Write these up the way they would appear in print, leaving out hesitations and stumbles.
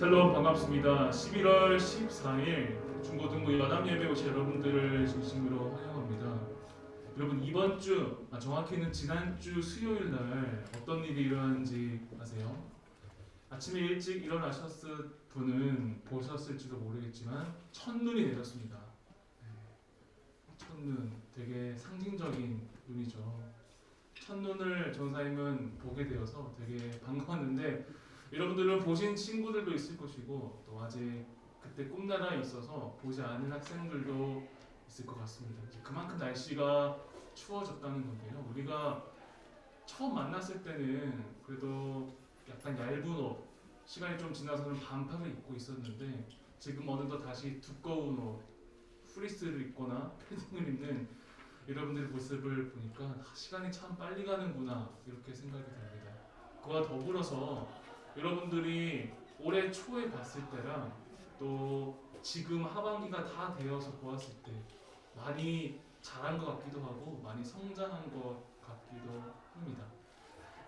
샬롬 반갑습니다. 11월 14일 중고등부 연합예배 오신 여러분들을 진심으로 환영합니다. 여러분 이번 주, 정확히는 지난주 수요일 날 어떤 일이 일어났는지 아세요? 아침에 일찍 일어나셨을 분은 보셨을지도 모르겠지만 첫눈이 내렸습니다. 첫눈, 되게 상징적인 눈이죠. 첫눈을 전사님은 보게 되어서 되게 반가웠는데 여러분들은 보신 친구들도 있을 것이고 또 아직 그때 꿈나라에 있어서 보지 않은 학생들도 있을 것 같습니다. 그만큼 날씨가 추워졌다는 건데요. 우리가 처음 만났을 때는 그래도 약간 얇은 옷, 시간이 좀 지나서는 반팔을 입고 있었는데 지금 어느덧 다시 두꺼운 옷, 프리스를 입거나 패딩을 입는 여러분들의 모습을 보니까 시간이 참 빨리 가는구나 이렇게 생각이 듭니다. 그와 더불어서 여러분들이 올해 초에 봤을 때랑 또 지금 하반기가 다 되어서 보았을 때 많이 자란 것 같기도 하고 많이 성장한 것 같기도 합니다.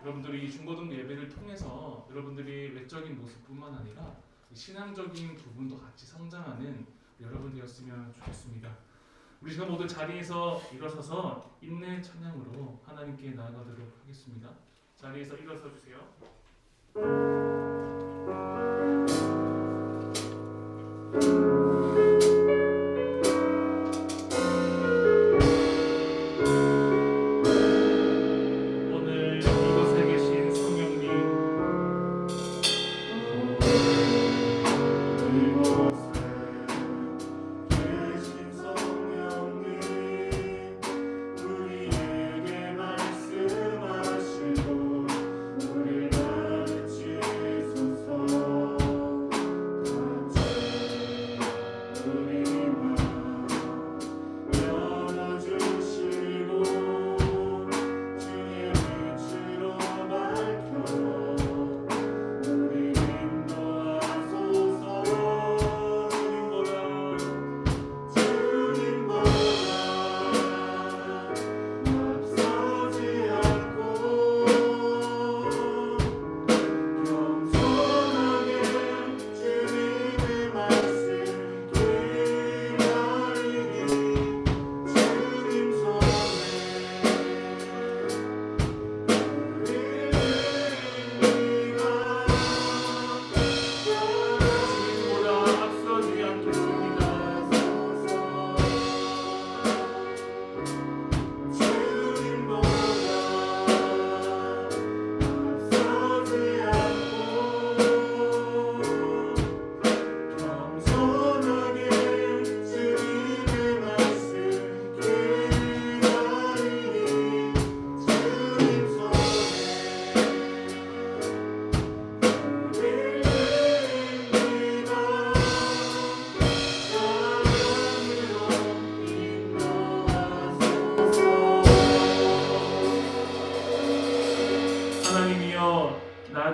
여러분들이 이 중고등 예배를 통해서 여러분들이 외적인 모습뿐만 아니라 신앙적인 부분도 같이 성장하는 여러분 되었으면 좋겠습니다. 우리 시간 모두 자리에서 일어서서 인내 찬양으로 하나님께 나아가도록 하겠습니다. 자리에서 일어서 주세요. 오늘 이곳에 계신 성령님, 우리에게 말씀하시고 우리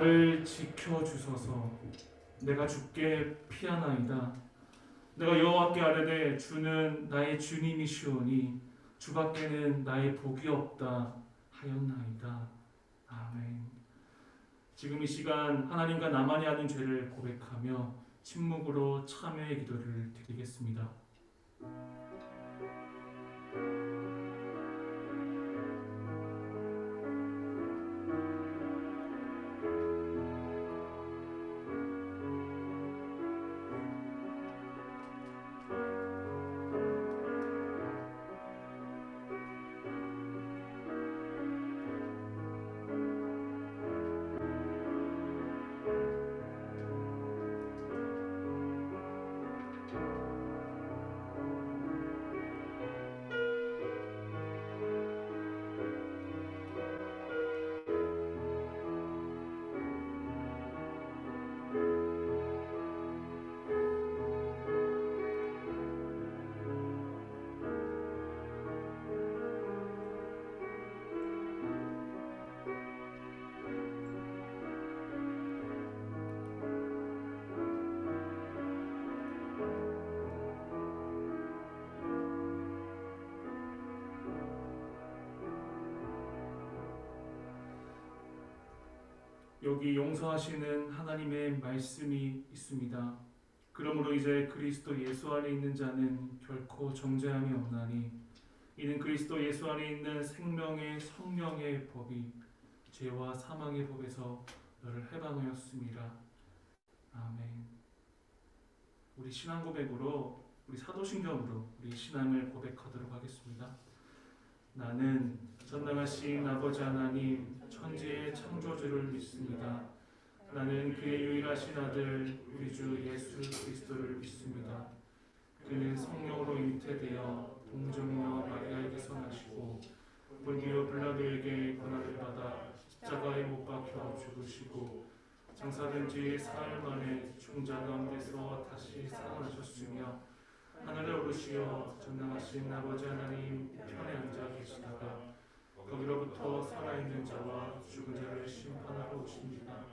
나를 지켜주소서. 내가 주께 피하나이다. 내가 여호와께 아뢰되 주는 나의 주님이시오니 주밖에는 나의 복이 없다 하였나이다. 아멘. 지금 이 시간 하나님과 나만이 하는 죄를 고백하며 침묵으로 참회의 기도를 드리겠습니다. 여기 용서하시는 하나님의 말씀이 있습니다. 그러므로 이제 그리스도 예수 안에 있는 자는 결코 정죄함이 없나니 이는 그리스도 예수 안에 있는 생명의 성령의 법이 죄와 사망의 법에서 너를 해방하였습니다. 아멘. 우리 신앙 고백으로, 우리 사도신경으로 우리 신앙을 고백하도록 하겠습니다. 나는 전능하신 아버지 하나님 천지의 창조주를 믿습니다. 나는 그의 유일하신 아들 우리 주 예수 그리스도를 믿습니다. 그는 성령으로 잉태되어 동정녀 마리아에게서 나시고 본디오 빌라도에게 고난을 받아 십자가에 못 박혀 죽으시고 장사된 지 사흘 만에 죽은 자 가운데서 다시 살아나셨으며 하늘에 오르시어 전능하신 아버지 하나님 우편에 앉아 계시다가 거기로부터 살아있는 자와 죽은 자를 심판하러 오십니다.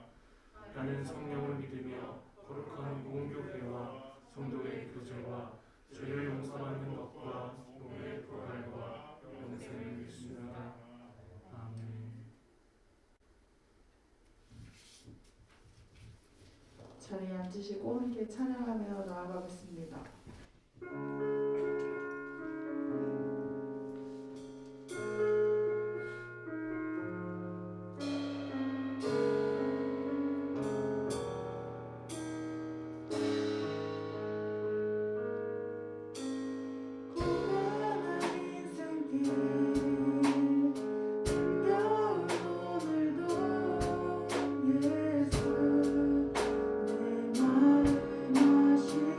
나는 성령을 믿으며 거룩한 공교회와 성도의 교제와 죄를 용서받는 것과 몸의 부활과 영생을 믿습니다. 아멘. 자리에 앉으시고 함께 찬양하며 나아가겠습니다. 예수 내 마음 하시네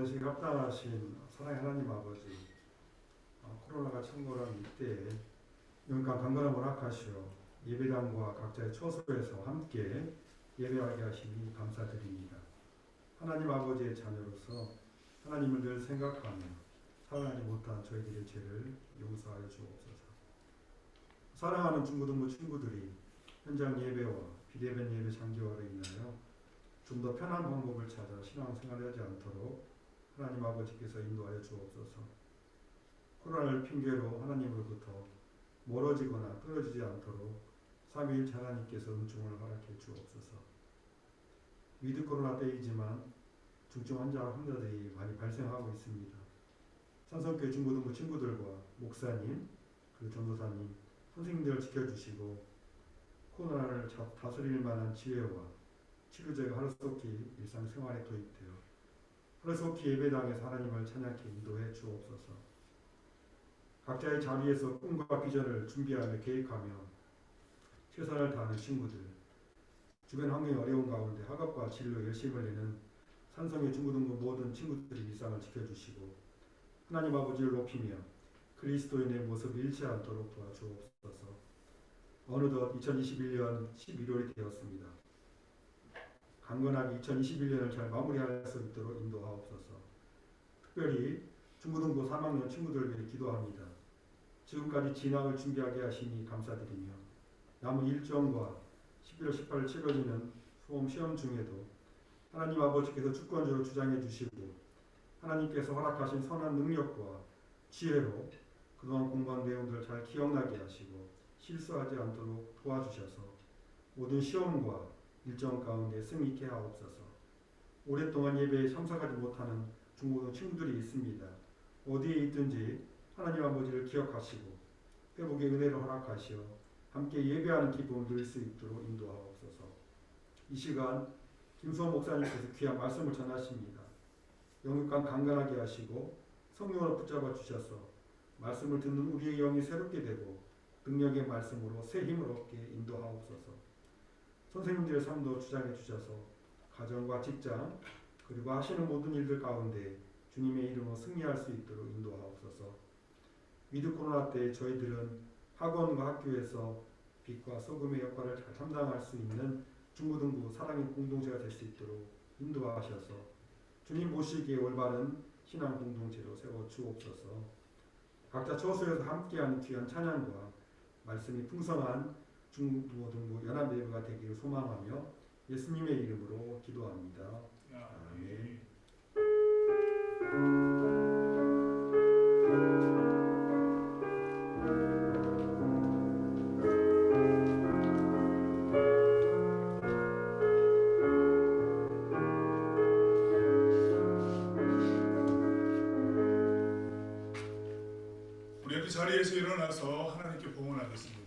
되시기 합당하신 사랑의 하나님 아버지, 코로나가 창궐한 이때에 영감 강건함을 허락하시어 예배당과 각자의 처소에서 함께 예배하게 하시니 감사드립니다. 하나님 아버지의 자녀로서 하나님을 늘 생각하며 사랑하지 못한 저희들의 죄를 용서하여 주옵소서. 사랑하는 중고등부 친구들이 현장 예배와 비대면 예배 장기화로 인하여 좀 더 편한 방법을 찾아 신앙생활을 하지 않도록 하나님 아버지께서 인도하여 주옵소서. 코로나를 핑계로 하나님으로부터 멀어지거나 끊어지지 않도록 삼위일체 하나님께서 은총을 허락해 주옵소서. 위드 코로나 때이지만 중증 환자들이 많이 발생하고 있습니다. 산성교회 중고등부 친구들과 목사님, 그리고 전도사님, 선생님들을 지켜주시고 코로나를 다스릴 만한 지혜와 치료제가 하루속히 일상생활에 도입되어 하루속히 예배당에서 하나님을 찬양케 인도해 주옵소서. 각자의 자리에서 꿈과 비전을 준비하며 계획하며 최선을 다하는 친구들, 주변 환경이 어려운 가운데 학업과 진로 열심을 내는 산성의 중고등부 모든 친구들의 일상을 지켜주시고 하나님 아버지를 높이며 그리스도인의 모습을 잃지 않도록 도와주옵소서. 어느덧 2021년 11월이 되었습니다. 강건하게 2021년을 잘 마무리할 수 있도록 인도하옵소서. 특별히 중고등부 3학년 친구들을 위해 기도합니다. 지금까지 진학을 준비하게 하시니 감사드리며 남은 일정과 11월 18일 치러지는 수험 시험 중에도 하나님 아버지께서 주권적으로 주장해 주시고 하나님께서 허락하신 선한 능력과 지혜로 그동안 공부한 내용들을 잘 기억나게 하시고 실수하지 않도록 도와주셔서 모든 시험과 일정 가운데 승리 있게 하옵소서. 오랫동안 예배에 참석하지 못하는 중고등 친구들이 있습니다. 어디에 있든지 하나님 아버지를 기억하시고 회복의 은혜를 허락하시어 함께 예배하는 기쁨을 누릴 수 있도록 인도하옵소서. 이 시간 김수원 목사님께서 귀한 말씀을 전하십니다. 영육간 강건하게 하시고 성령으로 붙잡아 주셔서 말씀을 듣는 우리의 영이 새롭게 되고 능력의 말씀으로 새 힘을 얻게 인도하옵소서. 선생님들의 삶도 주장해 주셔서 가정과 직장 그리고 하시는 모든 일들 가운데 주님의 이름으로 승리할 수 있도록 인도하옵소서. 위드 코로나 때 저희들은 학원과 학교에서 빛과 소금의 역할을 잘 감당할 수 있는 중고등부 사랑의 공동체가 될 수 있도록 인도하셔서 주님 보시기에 올바른 신앙 공동체로 세워 주옵소서. 각자 처소에서 함께하는 귀한 찬양과 말씀이 풍성한 중고등부 연합 예배가 되기를 소망하며 예수님의 이름으로 기도합니다. 아멘. 우리 그 자리에서 일어나서 하나님께 봉헌하겠습니다.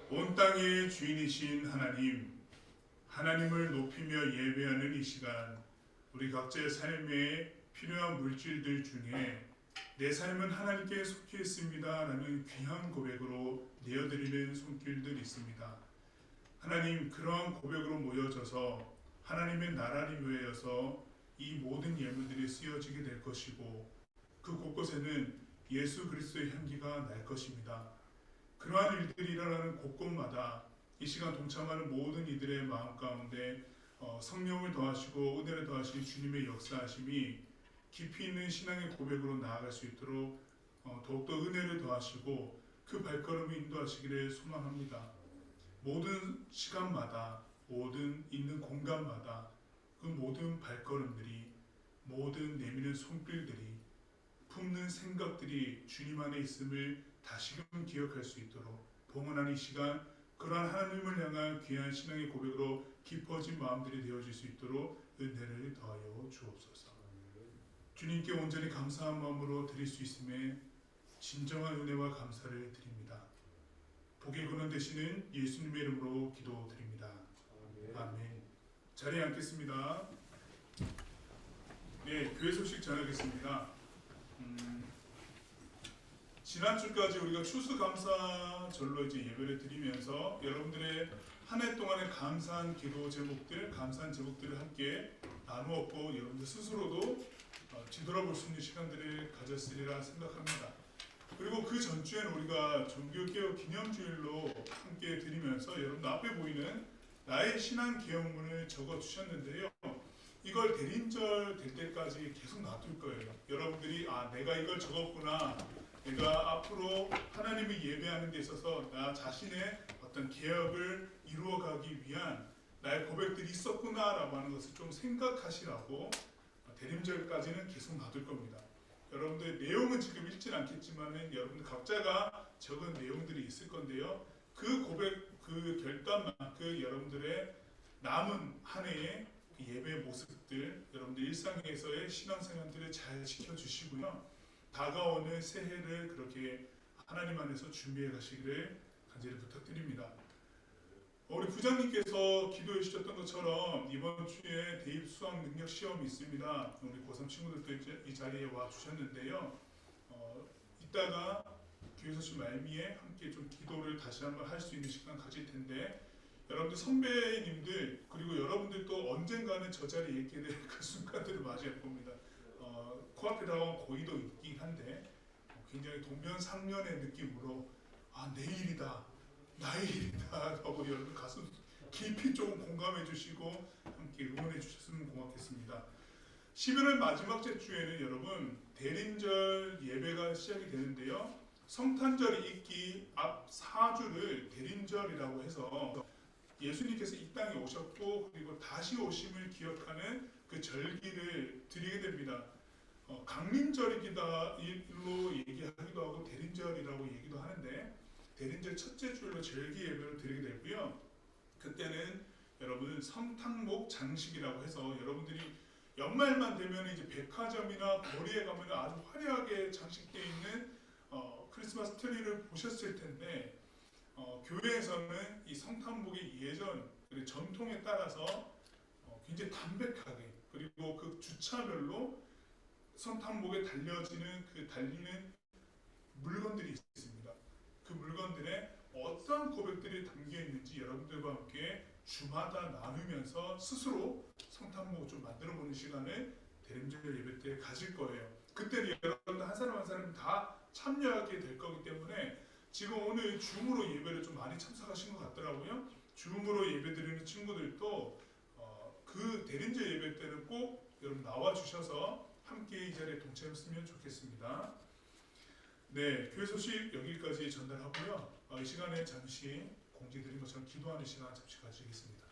온 땅의 주인이신 하나님을 높이며 예배하는 이 시간, 우리 각자의 삶에 필요한 물질들 중에 내 삶은 하나님께 속해 있습니다 라는 귀한 고백으로 내어드리는 손길들 있습니다. 하나님, 그러한 고백으로 모여져서 하나님의 나라를 위하여서 이 모든 예물들이 쓰여지게 될 것이고 그 곳곳에는 예수 그리스도의 향기가 날 것입니다. 그러한 일들이 일어나는 곳곳마다 이 시간 동참하는 모든 이들의 마음 가운데 성령을 더하시고 은혜를 더하시는 주님의 역사하심이 깊이 있는 신앙의 고백으로 나아갈 수 있도록 더욱더 은혜를 더하시고 그 발걸음을 인도하시기를 소망합니다. 모든 시간마다 모든 있는 공간마다 그 모든 발걸음들이 모든 내미는 손길들이 품는 생각들이 주님 안에 있음을 다시금 기억할 수 있도록 봉헌하는 이 시간 그러한 하나님을 향한 귀한 신앙의 고백으로 깊어진 마음들이 되어질 수 있도록 은혜를 더하여 주옵소서. 주님께 온전히 감사한 마음으로 드릴 수 있음에 진정한 은혜와 감사를 드립니다. 복의 근원 되시는 예수님의 이름으로 기도드립니다. 아멘. 자리에 앉겠습니다. 네, 교회 소식 전하겠습니다. 지난주까지 우리가 추수감사절로 이제 예배를 드리면서 여러분들의 한 해 동안의 감사한 기도 제목들, 감사한 제목들을 함께 나누었고 여러분들 스스로도 뒤돌아볼 수 있는 시간들을 가졌으리라 생각합니다. 그리고 그 전주에는 우리가 종교개혁 기념주일로 함께 드리면서 여러분 앞에 보이는 나의 신앙 기억문을 적어주셨는데요. 이걸 대린절 될 때까지 계속 놔둘 거예요. 여러분들이 내가 이걸 적었구나. 내가 앞으로 하나님을 예배하는 데 있어서 나 자신의 어떤 개혁을 이루어가기 위한 나의 고백들이 있었구나라고 하는 것을 좀 생각하시라고 대림절까지는 계속 놔둘 겁니다. 여러분들 내용은 지금 읽진 않겠지만은 여러분들 각자가 적은 내용들이 있을 건데요. 그 고백, 그 결단만, 그 여러분들의 남은 한 해의 예배 모습들, 여러분들 일상에서의 신앙생활들을 잘 지켜주시고요. 다가오는 새해를 그렇게 하나님 안에서 준비해 가시기를 간절히 부탁드립니다. 우리 부장님께서 기도해 주셨던 것처럼 이번 주에 대입 수학 능력 시험이 있습니다. 우리 고3 친구들도 이 자리에 와 주셨는데요. 이따가 교회 소식 말미에 함께 좀 기도를 다시 한번 할 수 있는 시간 가질 텐데 여러분들 선배님들 그리고 여러분들도 언젠가는 저 자리에 있게 될 그 순간들을 맞이할 겁니다. 코앞에 다가온 고의도 있긴 한데 굉장히 동면상련의 느낌으로 내일이다, 나의 일이다 하고 여러분 가슴 깊이 조금 공감해 주시고 함께 응원해 주셨으면 고맙겠습니다. 11월 마지막 주에는 여러분 대림절 예배가 시작이 되는데요. 성탄절이 있기 앞 4주를 대림절이라고 해서 예수님께서 이 땅에 오셨고 그리고 다시 오심을 기억하는 그 절기를 드리게 됩니다. 강림절이기다 일로 얘기하기도 하고 대림절이라고 얘기도 하는데 대림절 첫째 주일로 절기 예배를 드리게 되고요. 그때는 여러분 성탄목 장식이라고 해서 여러분들이 연말만 되면 이제 백화점이나 거리에 가면 아주 화려하게 장식되어 있는 크리스마스 트리를 보셨을 텐데 교회에서는 이 성탄목의 예전 그리고 전통에 따라서 굉장히 담백하게 그리고 그 주차별로 성탄목에 달려지는 그 달리는 물건들이 있습니다. 그 물건들에 어떤 고백들이 담겨 있는지 여러분들과 함께 주마다 나누면서 스스로 성탄목을 좀 만들어 보는 시간을 대림절 예배 때 가질 거예요. 그때 여러분들 한 사람 한 사람 다 참여하게 될 거기 때문에 지금 오늘 줌으로 예배를 좀 많이 참석하신 것 같더라고요. 줌으로 예배 드리는 친구들도 그 대림절 예배 때는 꼭 여러분 나와 주셔서 함께 이 자리에 동참했으면 좋겠습니다. 네, 교회 소식 여기까지 전달하고요. 이 시간에 잠시 공지드린 것처럼 기도하는 시간 잠시 가지겠습니다.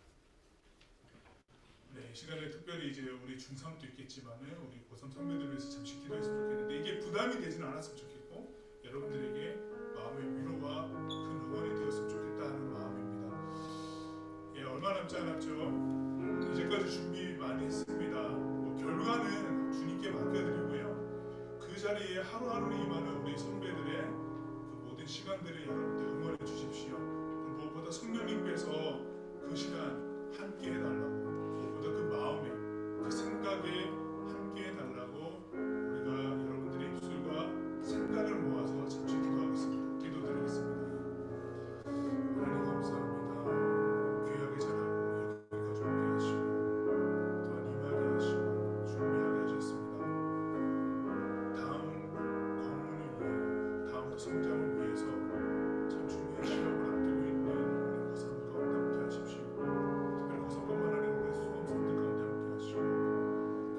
네, 이 시간에 특별히 이제 우리 중3도 있겠지만은 우리 고3 선배들을 위해서 잠시 기도했으면 좋겠는데 이게 부담이 되지는 않았으면 좋겠고 여러분들에게 마음의 위로와 큰 응원이 되었으면 좋겠다는 마음입니다. 예, 얼마 남지 않았죠? 이제까지 준비 많이 했습니다. 결과는 주님께 맡겨드리고요. 그 자리에 하루하루 임하는 우리 선배들의 그 모든 시간들을 여러분들 응원해 주십시오. 무엇보다 성령님께서 그 시간 함께 해달라고 무엇보다 그 마음에 그 생각에 함께 해달라고 우리가 여러분들의 입술과 생각을 모아서 잠시 기도하겠습니다. 기도드리겠습니다. 하나님 감사합니다. 성장을 위해서 참 중요한 시험을 앞두고 있는 우리 고삼부 가운데 함께 하십시오. 특별히 고삼뿐만 아니라 우리 수험생들 가운데 함께 하시고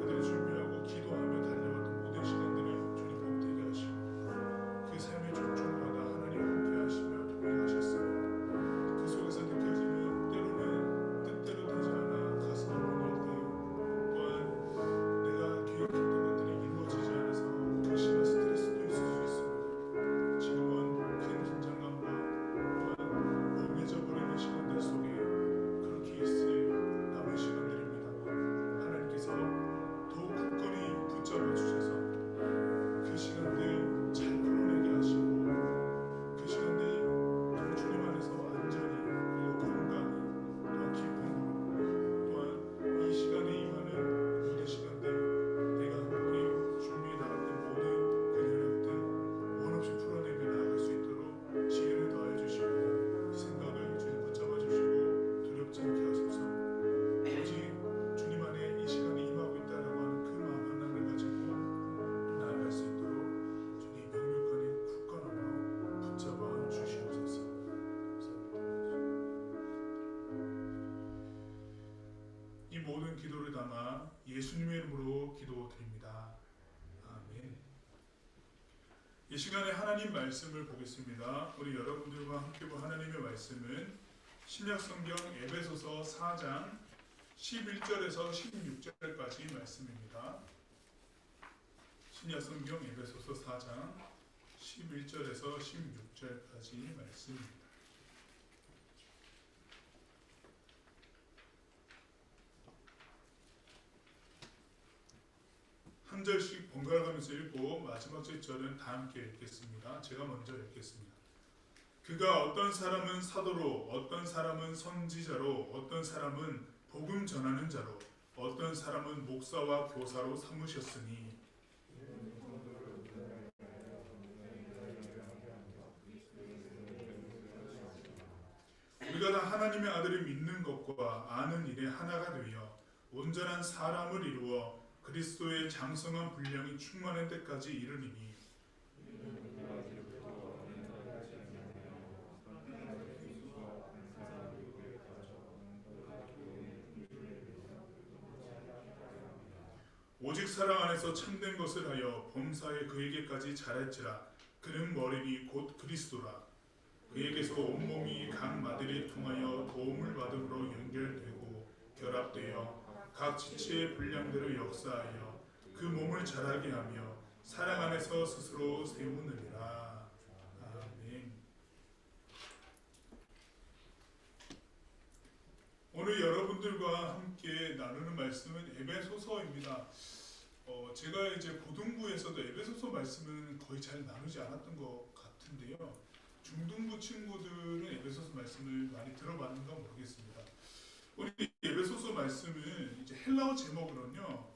그들이 준비하고 기도하며 달려왔던 모든 시간들을 주님 복되게 하시고 그 삶의 족족마다 하나님 함께 하시며 동행하셨습니다. 그 속에서 느껴지는 때로는 뜻대로 되지 않아 가슴 아픈 일들 또한 내가 계획했던 것들이 이루어지지 않아서 극심한 스트레스도 있을 수 있습니다. 지금은 큰 긴장감과 또한 멍해져 버리는 시간들 속에 그렇게 있을 남은 시간들입니다만 하나님께서 더욱 굳건히 붙잡아 주셔서 그 시간들 잘 풀어내게 하시고 그 시간들이 또 주님 안에서 안전히 그리고 건강히 또한 기쁨으로 또한 이 시간에 임하는 모든 시간들 내가 함께 준비해 나갔던 모든 그 연약들 원 없이 풀어내며 나아갈 수 있도록 지혜를 더하여 주시고 그 생각을 주님 붙잡아 주시고 두렵지 않게 하소서. 오직 주님 안에 이 시간에 임하고 있다라고 하는 그 마음 하나를 가지고 나아갈 수 있도록 주님 명료하게 굳건함으로 붙잡아 주시옵소서. 이 모든 기도를 담아 예수님의 이름으로 기도드립니다. 아멘. 이 시간에 하나님 말씀을 보겠습니다. 우리 여러분들과 함께 볼 하나님의 말씀은 신약성경 에베소서 4장 11절에서 16절까지 말씀입니다. 신약성경 에베소서 4장 11절에서 16절까지 말씀입니다. 한 절씩 번갈아가면서 읽고 마지막 절은 다 함께 읽겠습니다. 제가 먼저 읽겠습니다. 그가 어떤 사람은 사도로, 어떤 사람은 선지자로, 어떤 사람은 복음 전하는 자로, 어떤 사람은 목사와 교사로 삼으셨으니 우리가 다 하나님의 아들을 믿는 것과 아는 일에 하나가 되어 온전한 사람을 이루어 그리스도의 장성한 분량이 충만한 때까지 이르리니 오직 사랑 안에서 참된 것을 하여 범사에 그에게까지 자랄지라. 그는 머리니 곧 그리스도라. 그에게서 온몸이 각 마디를 통하여 도움을 받음으로 연결되고 결합되어 각 지체의 분량대로 역사하여 그 몸을 자라게 하며 사랑 안에서 스스로 세우느니라. 아멘. 오늘 여러분들과 함께 나누는 말씀은 에베소서입니다. 제가 이제 고등부에서도 에베소서 말씀은 거의 잘 나누지 않았던 것 같은데요. 중등부 친구들은 에베소서 말씀을 많이 들어봤는가 모르겠습니다. 우리 에베소서 말씀은 이제 헬라어 제목으로는요,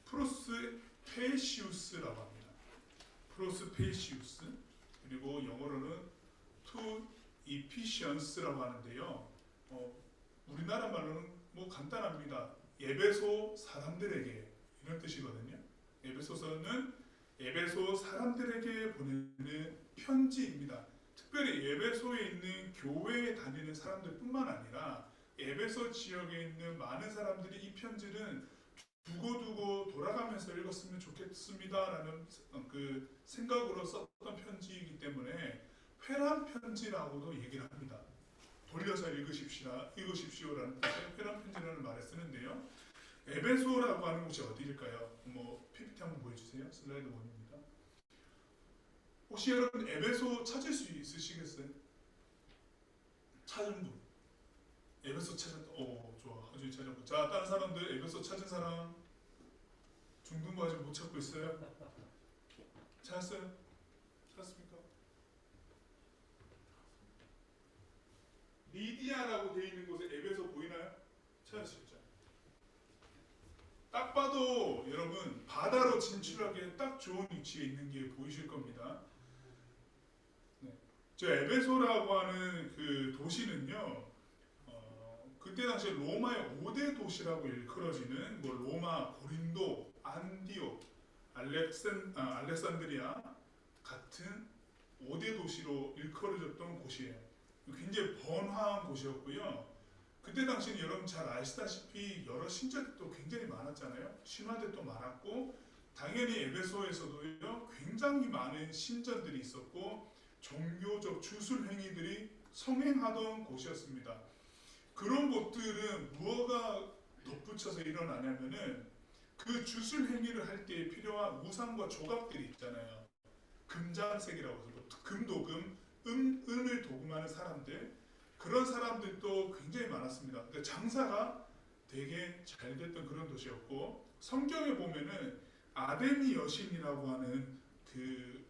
프로스 페시우스라고 합니다. 프로스 페시우스. 그리고 영어로는 to Ephesians라고 하는데요. 우리나라 말로는 뭐 간단합니다. 에베소 사람들에게 이런 뜻이거든요. 에베소서는 에베소 사람들에게 보내는 편지입니다. 특별히 에베소에 있는 교회에 다니는 사람들뿐만 아니라 에베소 지역에 있는 많은 사람들이 이 편지는 두고두고 돌아가면서 읽었으면 좋겠습니다라는 그 생각으로 썼던 편지이기 때문에 회람 편지라고도 얘기를 합니다. 돌려서 읽으십시오라는 뜻의 회람 편지라는 말을 쓰는데요. 에베소라고 하는 곳이 어디일까요? PPT 한번 보여주세요. 슬라이드 1입니다. 혹시 여러분 에베소 찾을 수 있으시겠어요? 찾은 분. 에베소 찾았다. 좋아. 하준이 찾았고. 자, 다른 사람들 에베소 찾은 사람. 중등부 아직 못 찾고 있어요? 찾았어요? 찾았습니까? 리디아라고 되어 있는 곳에 에베소 보이나요? 찾으시죠? 딱 봐도 여러분 바다로 진출하기에 딱 좋은 위치에 있는 게 보이실 겁니다. 네. 저 에베소라고 하는 그 도시는요, 그때 당시 로마의 5대 도시라고 일컬어지는 로마, 고린도, 안디옥, 알렉산드리아 같은 5대 도시로 일컬어졌던 곳이에요. 굉장히 번화한 곳이었고요. 그때 당시는 여러분 잘 아시다시피 여러 신자들도 굉장히 많았잖아요. 신화들도 많았고 당연히 에베소에서도요 굉장히 많은 신전들이 있었고 종교적 주술 행위들이 성행하던 곳이었습니다. 그런 곳들은 무엇가 덧붙여서 일어나냐면은 그 주술 행위를 할 때 필요한 우상과 조각들이 있잖아요. 금장색이라고 해서 뭐 금도금, 은을 도금하는 사람들, 그런 사람들도 굉장히 많았습니다. 그러니까 장사가 되게 잘 됐던 그런 도시였고, 성경에 보면은 아데미 여신이라고 하는 그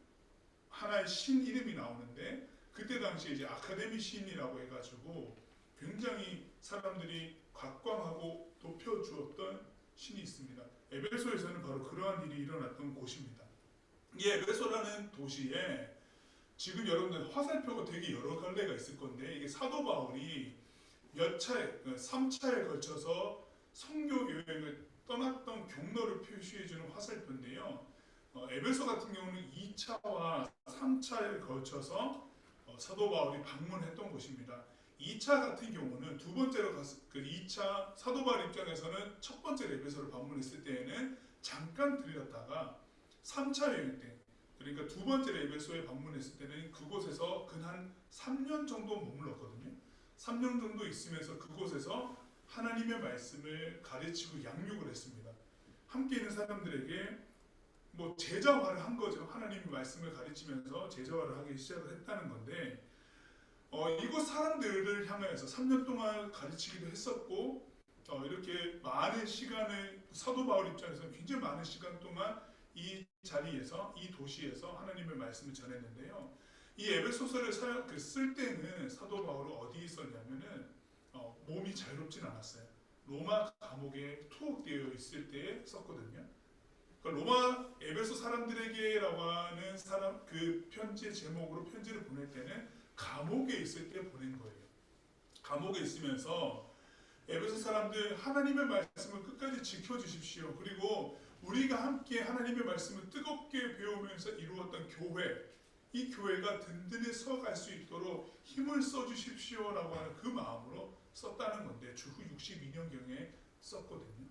하나의 신 이름이 나오는데, 그때 당시에 이제 아카데미 신이라고 해가지고 굉장히 사람들이 각광하고 높여주었던 신이 있습니다. 에베소에서는 바로 그러한 일이 일어났던 곳입니다. 이 에베소라는 도시에 지금 여러분들 화살표가 되게 여러 갈래가 있을 건데, 이게 사도 바울이 몇 차례, 3차에 걸쳐서 선교 여행을 떠났던 경로를 표시해주는 화살표인데요. 에베소 같은 경우는 2차와 3차에 걸쳐서 사도 바울이 방문했던 곳입니다. 2차 같은 경우는 두 번째로 그 2차 사도 바울 입장에서는 첫 번째 에베소를 방문했을 때에는 잠깐 들렸다가 3차 여행 때, 그러니까 두 번째 에베소에 방문했을 때는 그곳에서 근 한 3년 정도 머물렀거든요. 3년 정도 있으면서 그곳에서 하나님의 말씀을 가르치고 양육을 했습니다. 함께 있는 사람들에게 뭐 제자화를 한 거죠. 하나님의 말씀을 가르치면서 제자화를 하기 시작을 했다는 건데, 이곳 사람들을 향해서 3년 동안 가르치기도 했었고, 이렇게 많은 시간을 사도 바울 입장에서는 굉장히 많은 시간 동안 이 자리에서, 이 도시에서 하나님의 말씀을 전했는데요. 이 에베소서를 쓸 때는 사도 바울은 어디 있었냐면은 몸이 자유롭진 않았어요. 로마 감옥에 투옥되어 있을 때에 썼거든요. 그러니까 로마 에베소 사람들에게라고 하는 그 편지의 제목으로 편지를 보낼 때는 감옥에 있을 때 보낸 거예요. 감옥에 있으면서 에베소 사람들 하나님의 말씀을 끝까지 지켜주십시오. 그리고 우리가 함께 하나님의 말씀을 뜨겁게 배우면서 이루었던 교회, 이 교회가 든든히 서갈 수 있도록 힘을 써주십시오라고 하는 그 마음으로 썼다는 건데, 주후 62년경에 썼거든요.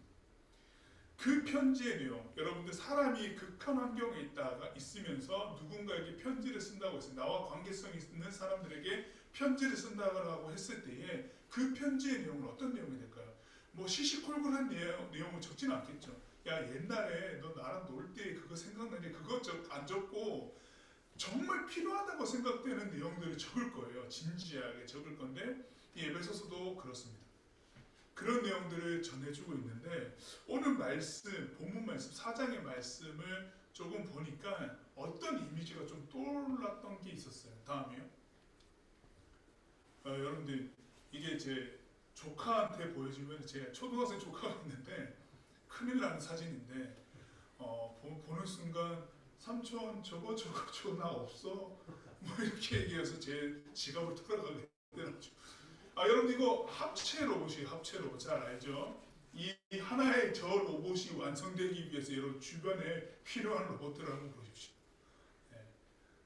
그 편지의 내용, 여러분들 사람이 극한 환경에 있으면서 누군가에게 편지를 쓴다고 했어요. 나와 관계성이 있는 사람들에게 편지를 쓴다고 했을 때에 그 편지의 내용은 어떤 내용이 될까요? 뭐 시시콜콜한 내용은 적지는 않겠죠. 야, 옛날에 너 나랑 놀 때 그거 생각나니 그거 안 적고 정말 필요하다고 생각되는 내용들을 적을 거예요. 진지하게 적을 건데, 이 에베소서도 그렇습니다. 그런 내용들을 전해주고 있는데, 오늘 말씀, 본문 말씀, 4장의 말씀을 조금 보니까 어떤 이미지가 좀 떠올랐던 게 있었어요. 다음이요. 여러분들, 이게 제 조카한테 보여주면, 제 초등학생 조카가 있는데 큰일 나는 사진인데, 보는 순간 삼촌 저거 나 없어? 뭐 이렇게 얘기해서 제 지갑을 털어가게 되더라고요. 여러분 이거 합체 로봇이에요. 합체 로봇 잘 알죠? 이 하나의 저 로봇이 완성되기 위해서 여러분 주변에 필요한 로봇들을 한번 보십시오. 네.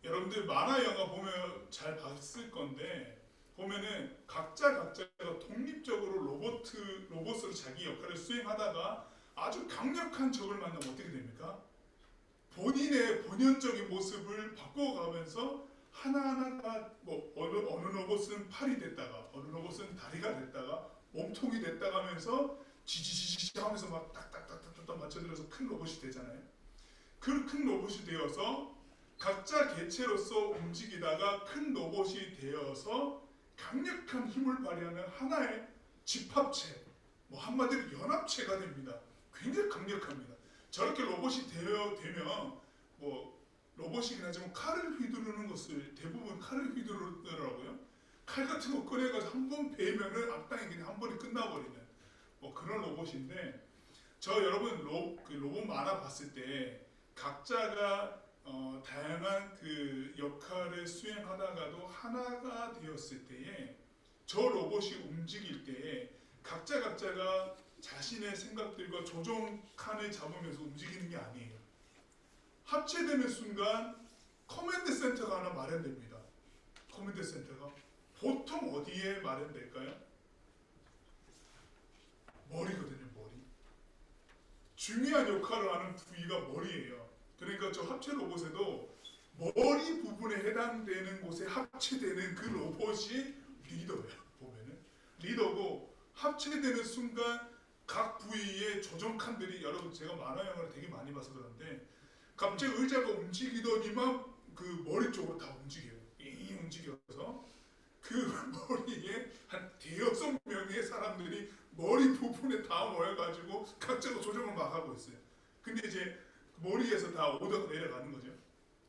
여러분들 만화 영화 보면 잘 봤을 건데, 보면은 각자가 독립적으로 로봇으로 자기 역할을 수행하다가 아주 강력한 적을 만나면 어떻게 됩니까? 본인의 본연적인 모습을 바꿔가면서 하나하나가 뭐 어느 로봇은 팔이 됐다가 어느 로봇은 다리가 됐다가 몸통이 됐다가 하면서 지지지지 하면서 막 딱딱딱딱딱 맞춰들어서 큰 로봇이 되잖아요. 그 큰 로봇이 되어서 각자 개체로서 움직이다가 큰 로봇이 되어서 강력한 힘을 발휘하는 하나의 집합체, 뭐 한마디로 연합체가 됩니다. 굉장히 강력합니다. 저렇게 로봇이 되면 뭐 로봇이긴 하지만 칼을 휘두르는 것을 대부분 칼을 휘두르더라고요. 칼 같은 거 꺼내가지고 한 번 베면은 앞당이 그냥 한 번에 끝나버리는 뭐 그런 로봇인데, 여러분 그 로봇 만화 봤을 때 각자가 다양한 그 역할을 수행하다가도 하나가 되었을 때에 저 로봇이 움직일 때에 각자가 자신의 생각들과 조종칸을 잡으면서 움직이는 게 아니에요. 합체되는 순간 커맨드 센터가 하나 마련됩니다. 커맨드 센터가 보통 어디에 마련될까요? 머리거든요. 머리. 중요한 역할을 하는 부위가 머리예요. 그러니까 저 합체 로봇에도 머리 부분에 해당되는 곳에 합체되는 그 로봇이 리더예요. 보면은 리더고 합체되는 순간 각 부위의 조정 칸들이 여러분 제가 만화 영화를 되게 많이 봐서 그런데 갑자기 의자가 움직이더니만 그 머리 쪽으로 다 움직여요. 이 움직여서 그 머리에 한 대여섯 명의 사람들이 머리 부분에 다 모여가지고 각자가 조정을 막 하고 있어요. 근데 이제 머리에서 다 오더가 내려가는 거죠.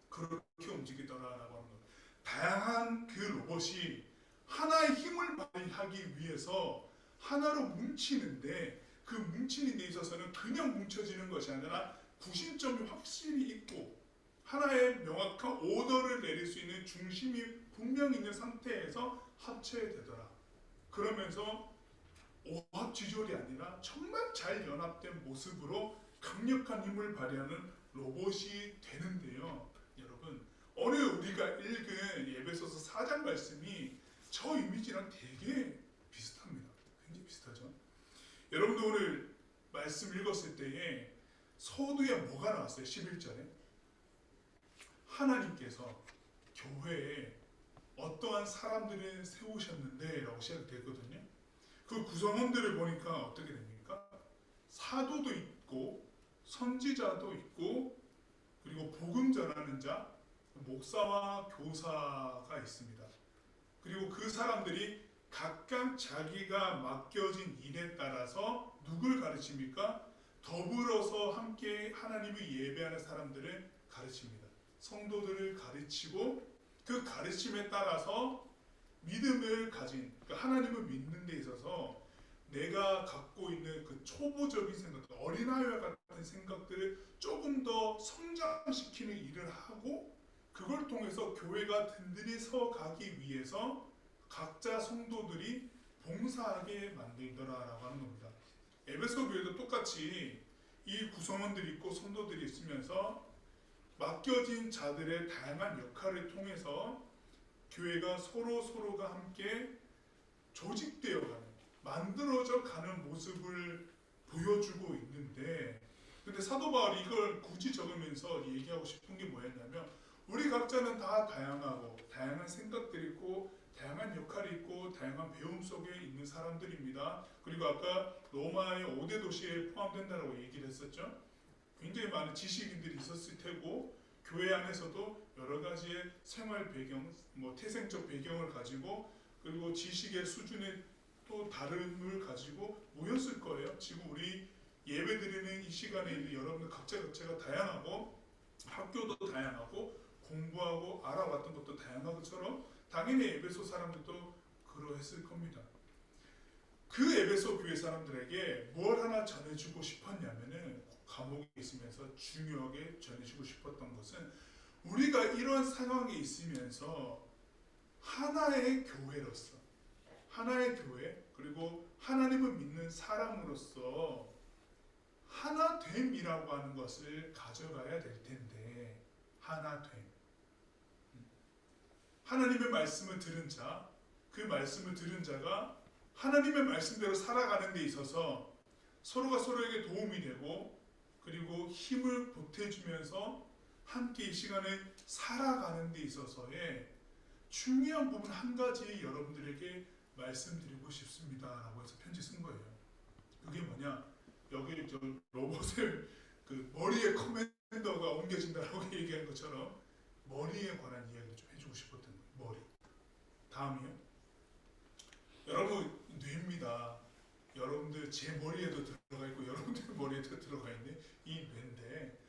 그렇게 움직이더라라고 하는 거예요. 다양한 그 로봇이 하나의 힘을 발휘하기 위해서 하나로 뭉치는데 그 뭉치는 데 있어서는 그냥 뭉쳐지는 것이 아니라 구심점이 확실히 있고 하나의 명확한 오더를 내릴 수 있는 중심이 분명히 있는 상태에서 합체되더라. 그러면서 오합지졸이 아니라 정말 잘 연합된 모습으로 강력한 힘을 발휘하는 로봇이 되는데요. 여러분 오늘 우리가 읽은 에베소서 4장 말씀이 저 이미지랑 되게 비슷합니다. 굉장히 비슷하죠. 여러분도 오늘 말씀 읽었을 때에 서두에 뭐가 나왔어요? 11절에 하나님께서 교회에 어떠한 사람들을 세우셨는데 라고 시작되거든요. 그 구성원들을 보니까 어떻게 됩니까? 사도도 있고 선지자도 있고 그리고 복음 전하는 자, 목사와 교사가 있습니다. 그리고 그 사람들이 각각 자기가 맡겨진 일에 따라서 누굴 가르칩니까? 더불어서 함께 하나님을 예배하는 사람들을 가르칩니다. 성도들을 가르치고 그 가르침에 따라서 믿음을 가진 하나님을 믿는 데 있어서 내가 갖고 있는 그 초보적인 생각들, 어린아이와 같은 생각들을 조금 더 성장시키는 일을 하고 그걸 통해서 교회가 든든히 서가기 위해서 각자 성도들이 봉사하게 만들더라라고 하는 겁니다. 에베소 교회도 똑같이 이 구성원들이 있고 성도들이 있으면서 맡겨진 자들의 다양한 역할을 통해서 교회가 서로가 함께 조직되어 가는, 만들어져 가는 모습을 보여주고 있는데 근데 사도 바울이 이걸 굳이 적으면서 얘기하고 싶은 게 뭐였냐면 우리 각자는 다 다양하고 다양한 생각들이 있고 다양한 역할이 있고 다양한 배움 속에 있는 사람들입니다. 그리고 아까 로마의 5대 도시에 포함된다고 얘기를 했었죠. 굉장히 많은 지식인들이 있었을 테고 교회 안에서도 여러 가지의 생활 배경, 태생적 배경을 가지고 그리고 지식의 수준의 또 다름을 가지고 모였을 거예요. 지금 우리 예배드리는 이 시간에 여러분들 각자가 다양하고 학교도 다양하고 공부하고 알아왔던 것도 다양한 것처럼 당연히 에베소 사람들도 그러했을 겁니다. 그 에베소 교회 사람들에게 뭘 하나 전해주고 싶었냐면은 감옥에 있으면서 중요하게 전해주고 싶었던 것은 우리가 이런 상황에 있으면서 하나의 교회로서 하나의 교회 그리고 하나님을 믿는 사람으로서 하나됨이라고 하는 것을 가져가야 될 텐데 하나됨 하나님의 말씀을 들은 자, 그 말씀을 들은 자가 하나님의 말씀대로 살아가는 데 있어서 서로가 서로에게 도움이 되고 그리고 힘을 보태주면서 함께 이 시간을 살아가는 데 있어서의 중요한 부분 한 가지 여러분들에게 말씀드리고 싶습니다 라고 해서 편지 쓴 거예요. 그게 뭐냐, 여기 저 로봇을 그 머리에 커맨더가 옮겨진다라고 얘기한 것처럼 머리에 관한 이야기를 좀 해주고 싶었던 거예요. 머리. 다음이요. 여러분 뇌입니다. 여러분들 제 머리에도 들어가 있고 여러분들 머리에도 들어가 있는 이 뇌인데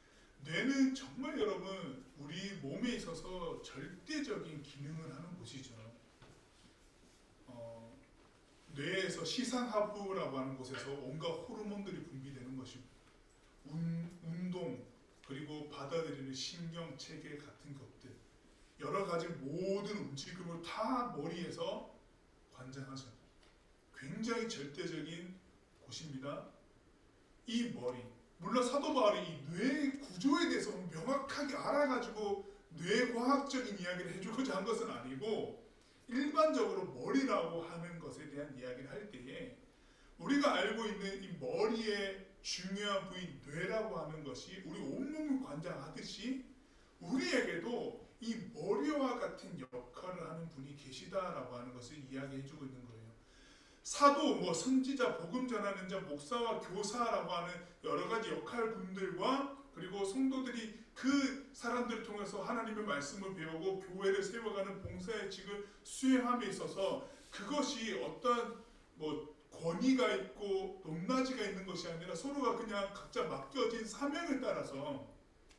뇌는 정말 여러분 우리 몸에 있어서 절대적인 기능을 하는 곳이죠. 뇌에서 시상하부라고 하는 곳에서 온갖 호르몬들이 분비되는 것이고 운동 그리고 받아들이는 신경 체계 같은 것들 여러 가지 모든 움직임을 다 머리에서 관장하죠. 굉장히 절대적인 곳입니다. 이 머리 물론 사도 바울이 이 뇌의 구조에 대해서 명확하게 알아가지고 뇌과학적인 이야기를 해주고자 한 것은 아니고 일반적으로 머리라고 하는 것에 대한 이야기를 할 때에 우리가 알고 있는 이 머리의 중요한 부인 뇌라고 하는 것이 우리 온몸을 관장하듯이 우리에게도 이 머리와 같은 역할을 하는 분이 계시다라고 하는 것을 이야기해주고 있는 거예요. 사도, 선지자, 복음 전하는 자, 목사와 교사라고 하는 여러 가지 역할분들과 그리고 성도들이 그 사람들을 통해서 하나님의 말씀을 배우고 교회를 세워가는 봉사의 직을 수행함에 있어서 그것이 어떤 권위가 있고 높낮이가 있는 것이 아니라 서로가 그냥 각자 맡겨진 사명에 따라서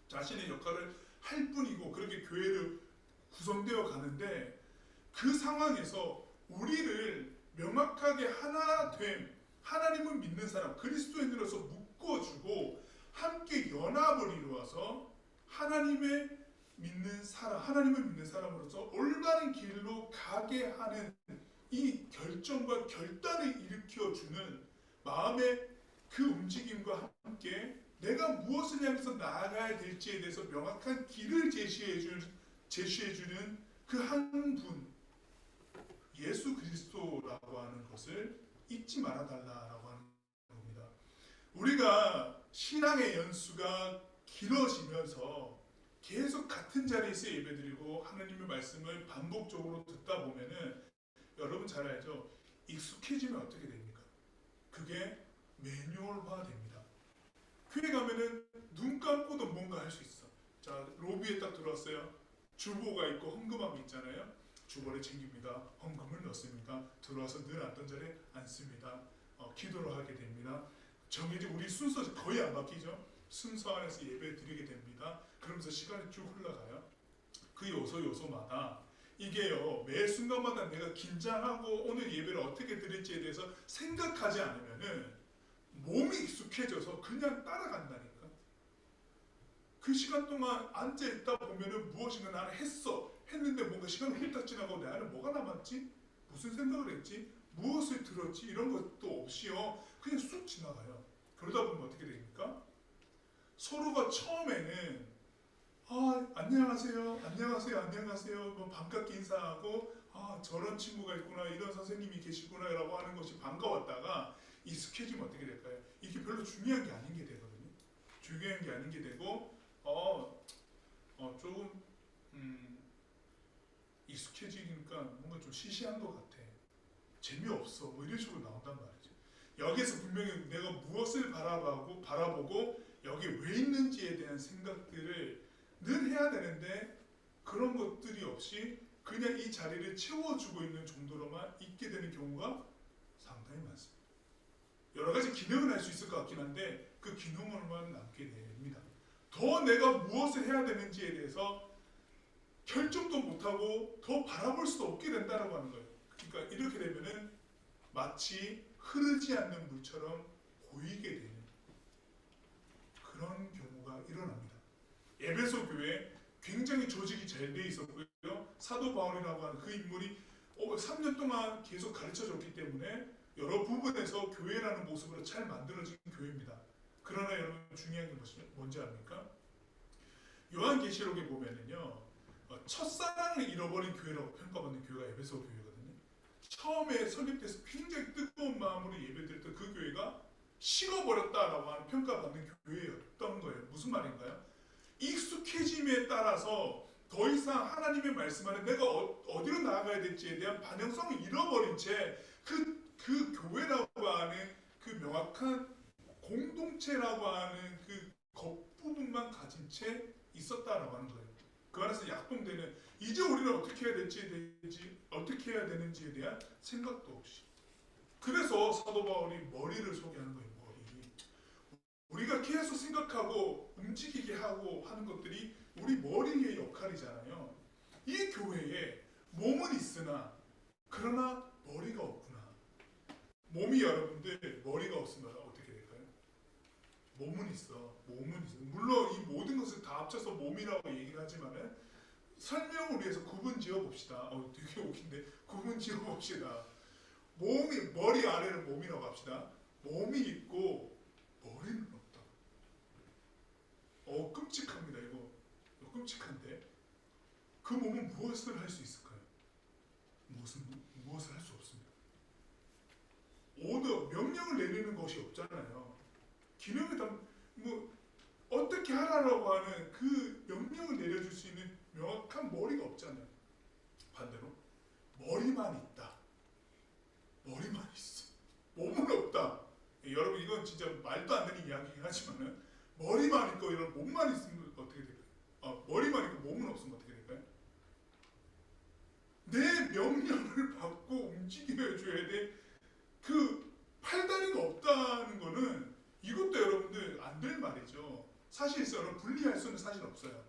자신의 역할을 할 뿐이고 그렇게 교회를 구성되어 가는데 그 상황에서 우리를 명확하게 하나됨, 하나님을 믿는 사람, 그리스도인으로서 묶어주고 함께 연합을 이루어서 하나님을 믿는 사람으로서 올바른 길로 가게 하는 이 결정과 결단을 일으켜주는 마음의 그 움직임과 함께 내가 무엇을 향해서 나아가야 될지에 대해서 명확한 길을 제시해주는 그 한 분, 예수 그리스도라고 하는 것을 잊지 말아달라라고 하는 겁니다. 우리가 신앙의 연수가 길어지면서 계속 같은 자리에서 예배드리고 하나님의 말씀을 반복적으로 듣다 보면은 여러분 잘 알죠? 익숙해지면 어떻게 됩니까? 그게 매뉴얼화 됩니다. 교회 가면은 눈 감고도 뭔가 할 수 있어. 자, 로비에 딱 들어왔어요. 주보가 있고 헌금함이 있잖아요. 주보를 챙깁니다. 헌금을 넣습니다. 들어와서 늘 앉던 자리에 앉습니다. 기도를 하게 됩니다. 정해진 우리 순서 거의 안 바뀌죠. 순서 안에서 예배 드리게 됩니다. 그러면서 시간이 쭉 흘러가요. 그 요소마다 이게요, 매 순간마다 내가 긴장하고 오늘 예배를 어떻게 드릴지에 대해서 생각하지 않으면은 몸이 익숙해져서 그냥 따라간다니까. 그 시간 동안 앉아있다 보면은 무엇인가 나는 했는데 뭔가 시간이 훌딱 지나고 내 안에 뭐가 남았지? 무슨 생각을 했지? 무엇을 들었지? 이런 것도 없이요, 그냥 쑥 지나가요. 그러다 보면 어떻게 됩니까? 서로가 처음에는 안녕하세요 반갑게 인사하고 저런 친구가 있구나, 이런 선생님이 계시구나 라고 하는 것이 반가웠다가 익숙해지면 어떻게 될까요? 이게 별로 중요한 게 아닌 게 되거든요. 중요한 게 아닌 게 되고 조금 익숙해지니까 뭔가 좀 시시한 것 같아, 재미없어, 이런 식으로 나온단 말이죠. 여기서 분명히 내가 무엇을 바라보고 여기 왜 있는지에 대한 생각들을 늘 해야 되는데 그런 것들이 없이 그냥 이 자리를 채워주고 있는 정도로만 있게 되는 경우가 상당히 많습니다. 여러 가지 기능은 할 수 있을 것 같긴 한데 그 기능으로만 남게 됩니다. 더 내가 무엇을 해야 되는지에 대해서 결정도 못하고 더 바라볼 수도 없게 된다고 하는 거예요. 그러니까 이렇게 되면은 마치 흐르지 않는 물처럼 고이게 되는 그런 경우가 일어납니다. 에베소 교회 굉장히 조직이 잘 돼 있었고요. 사도 바울이라고 하는 그 인물이 3년 동안 계속 가르쳐줬기 때문에 여러 부분에서 교회라는 모습으로 잘 만들어진 교회입니다. 그러나 여러분 중요한 게 뭔지 압니까? 요한계시록에 보면은요, 첫사랑을 잃어버린 교회라고 평가받는 교회가 에베소 교회거든요. 처음에 설립돼서 굉장히 뜨거운 마음으로 예배드렸던 그 교회가 식어버렸다라고 하는 평가받는 교회였던 거예요. 무슨 말인가요? 익숙해짐에 따라서 더 이상 하나님의 말씀 안에 내가 어디로 나아가야 될지에 대한 반영성을 잃어버린 채 그 교회라고 하는 그 명확한 공동체라고 하는 그 겉부분만 가진 채 있었다라고 하는 거예요. 그 안에서 약동되는, 이제 우리는 어떻게 해야 되는지에 대한 생각도 없이. 그래서 사도 바울이 머리를 소개하는 거예요. 머리. 우리가 계속 생각하고 움직이게 하고 하는 것들이 우리 머리의 역할이잖아요. 이 교회에 몸은 있으나 그러나 머리가 없구나. 몸이 여러분들 머리가 없으면 어떻게 될까요? 몸은 있어. 물론 이 모든 것을 다 합쳐서 몸이라고 얘기를 하지만은 설명을 위해서 구분 지어 봅시다. 되게 웃긴데 구분 지어 봅시다. 머리 아래를 몸이라고 합시다. 몸이 있고 머리는 없다. 끔찍합니다. 이거 끔찍한데 그 몸은 무엇을 할 수 있을까요? 무엇을 할 수 없습니다. 오더 명령을 내리는 것이 없잖아요. 기능을 뭐 어떻게 하라고 하는 그 명령을 내려줄 수 있는 명확한 머리가 없잖아요. 반대로 머리만 있다. 머리만 있어. 몸은 없다. 여러분 이건 진짜 말도 안 되는 이야기긴 하지만은 머리만 있고 이런 몸만 있으면 어떻게 될까요? 머리만 있고 몸은 없으면 어떻게 될까요? 내 명령을 받고 움직여 줘야 돼. 그 팔다리가 없다는 거는 이것도 여러분들 안 될 말이죠. 사실상 분리할 수는 사실 없어요.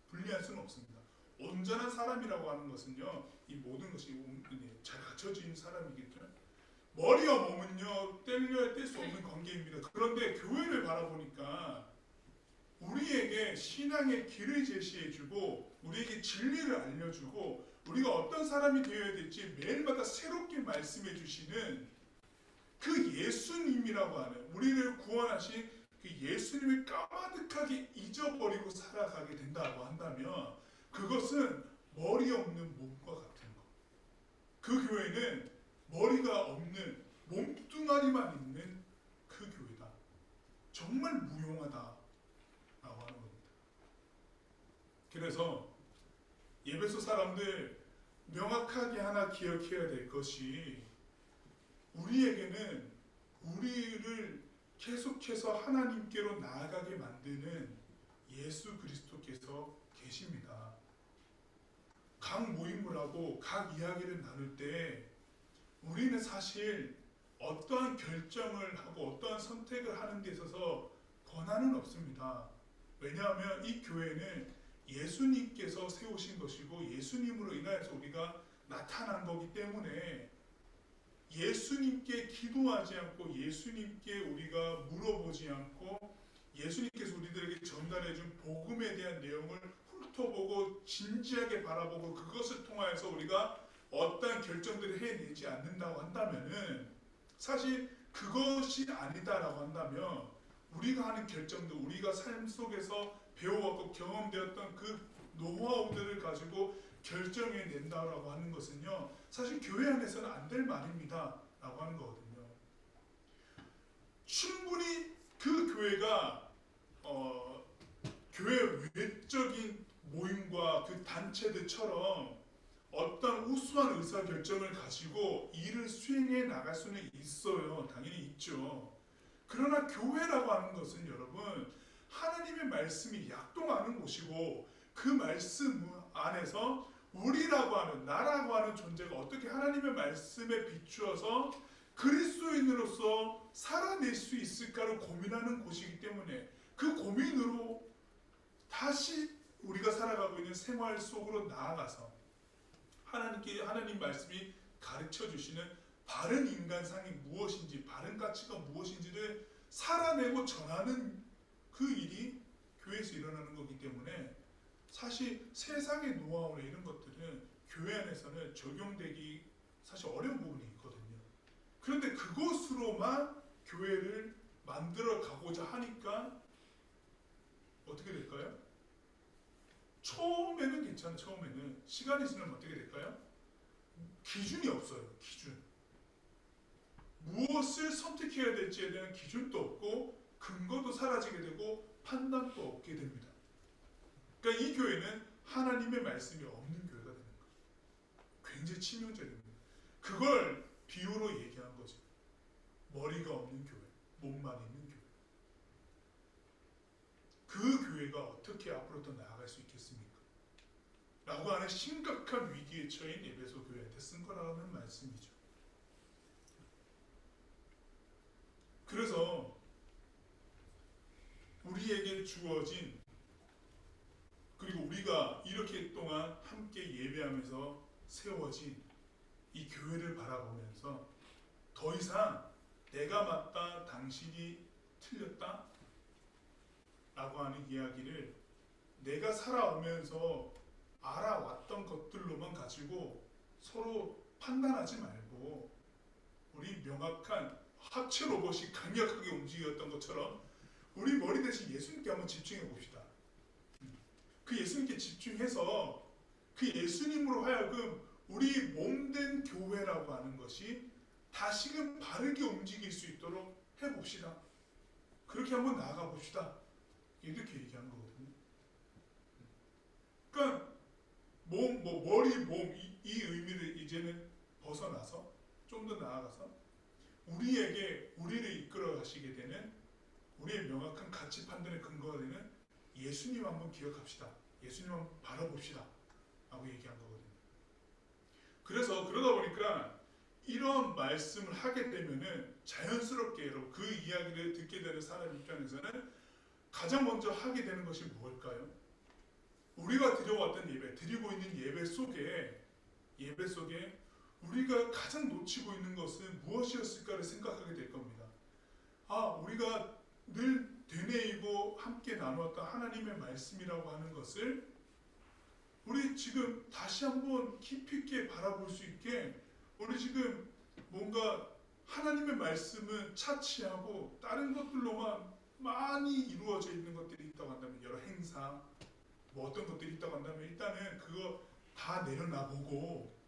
분리할 수는 없습니다. 온전한 사람이라고 하는 것은요, 이 모든 것이 잘 갖춰진 사람이겠죠. 머리와 몸은요, 뗄려야 뗄 수 없는 관계입니다. 그런데 교회를 바라보니까 우리에게 신앙의 길을 제시해주고 우리에게 진리를 알려주고 우리가 어떤 사람이 되어야 될지 매일마다 새롭게 말씀해 주시는 그 예수님이라고 하는 우리를 구원하신 그 예수님을 까마득하게 잊어버리고 살아가게 된다고 한다면 그것은 머리 없는 몸과 같은 것. 그 교회는 머리가 없는 몸뚱아리만 있는 그 교회다. 정말 무용하다라고 하는 겁니다. 그래서 예배소 사람들 명확하게 하나 기억해야 될 것이 우리에게는 우리를 계속해서 하나님께로 나아가게 만드는 예수 그리스도께서 계십니다. 각 모임을 하고 각 이야기를 나눌 때 우리는 사실 어떠한 결정을 하고 어떠한 선택을 하는 데 있어서 권한은 없습니다. 왜냐하면 이 교회는 예수님께서 세우신 것이고 예수님으로 인하여서 우리가 나타난 거기 때문에 예수님께 기도하지 않고 예수님께 우리가 물어보지 않고 예수님께서 우리들에게 전달해준 복음에 대한 내용을 훑어보고 진지하게 바라보고 그것을 통하여서 우리가 어떠한 결정들을 해내지 않는다고 한다면은 사실 그것이 아니다라고 한다면 우리가 하는 결정들, 우리가 삶 속에서 배워왔고 경험되었던 그 노하우들을 가지고 결정해낸다라고 하는 것은요, 사실 교회 안에서는 안 될 말입니다 라고 하는 거거든요. 충분히 그 교회가 교회 외적인 모임과 그 단체들처럼 어떤 우수한 의사결정을 가지고 일을 수행해 나갈 수는 있어요. 당연히 있죠. 그러나 교회라고 하는 것은 여러분 하나님의 말씀이 약동하는 곳이고 그 말씀 안에서 우리라고 하는 나라고 하는 존재가 어떻게 하나님의 말씀에 비추어서 그리스도인으로서 살아낼 수 있을까를 고민하는 곳이기 때문에 그 고민으로 다시 우리가 살아가고 있는 생활 속으로 나아가서 하나님 말씀이 가르쳐 주시는 바른 인간상이 무엇인지 바른 가치가 무엇인지를 살아내고 전하는 그 일이 교회에서 일어나는 거기 때문에 사실 세상의 노하우나 이런 것들은 교회 안에서는 적용되기 사실 어려운 부분이 있거든요. 그런데 그것으로만 교회를 만들어 가고자 하니까 어떻게 될까요? 처음에는 괜찮아요. 처음에는 시간이 지나면 어떻게 될까요? 기준이 없어요. 기준. 무엇을 선택해야 될지에 대한 기준도 없고 근거도 사라지게 되고 판단도 없게 됩니다. 그러니까 이 교회는 하나님의 말씀이 없는 교회가 되는 거예요. 굉장히 치명적입니다. 그걸 비유로 얘기한 거죠. 머리가 없는 교회, 몸만 있는 교회. 그 교회가 어떻게 앞으로 더 나아갈 수 있겠습니까? 라고 하는 심각한 위기에 처인 에베소 교회한테 쓴 거라는 말씀이죠. 그래서 우리에게 주어진 그리고 우리가 이렇게 동안 함께 예배하면서 세워진 이 교회를 바라보면서 더 이상 내가 맞다 당신이 틀렸다 라고 하는 이야기를 내가 살아오면서 알아왔던 것들로만 가지고 서로 판단하지 말고 우리 명확한 하체 로봇이 강력하게 움직였던 것처럼 우리 머리 대신 예수님께 한번 집중해 봅시다. 그 예수님께 집중해서 그 예수님으로 하여금 우리 몸된 교회라고 하는 것이 다시금 바르게 움직일 수 있도록 해봅시다. 그렇게 한번 나아가 봅시다. 이렇게 얘기한 거거든요. 그러니까 머리, 몸, 이 의미를 이제는 벗어나서 좀 더 나아가서 우리를 이끌어 가시게 되는 우리의 명확한 가치 판단의 근거가 되는 예수님 한번 기억합시다. 예수님 한번 바라봅시다. 라고 얘기한 거거든요. 그래서 그러다 보니까 이런 말씀을 하게 되면은 자연스럽게 여러분 그 이야기를 듣게 되는 사람 입장에서는 가장 먼저 하게 되는 것이 무엇일까요? 우리가 드려왔던 예배, 드리고 있는 예배 속에 우리가 가장 놓치고 있는 것은 무엇이었을까를 생각하게 될 겁니다. 우리가 늘 되뇌이고 함께 나누었던 하나님의 말씀이라고 하는 것을 우리 지금 다시 한번 깊이 있게 바라볼 수 있게 우리 지금 뭔가 하나님의 말씀은 차치하고 다른 것들로만 많이 이루어져 있는 것들이 있다고 한다면 여러 행사 뭐 어떤 것들이 있다고 한다면 일단은 그거 다 내려놔보고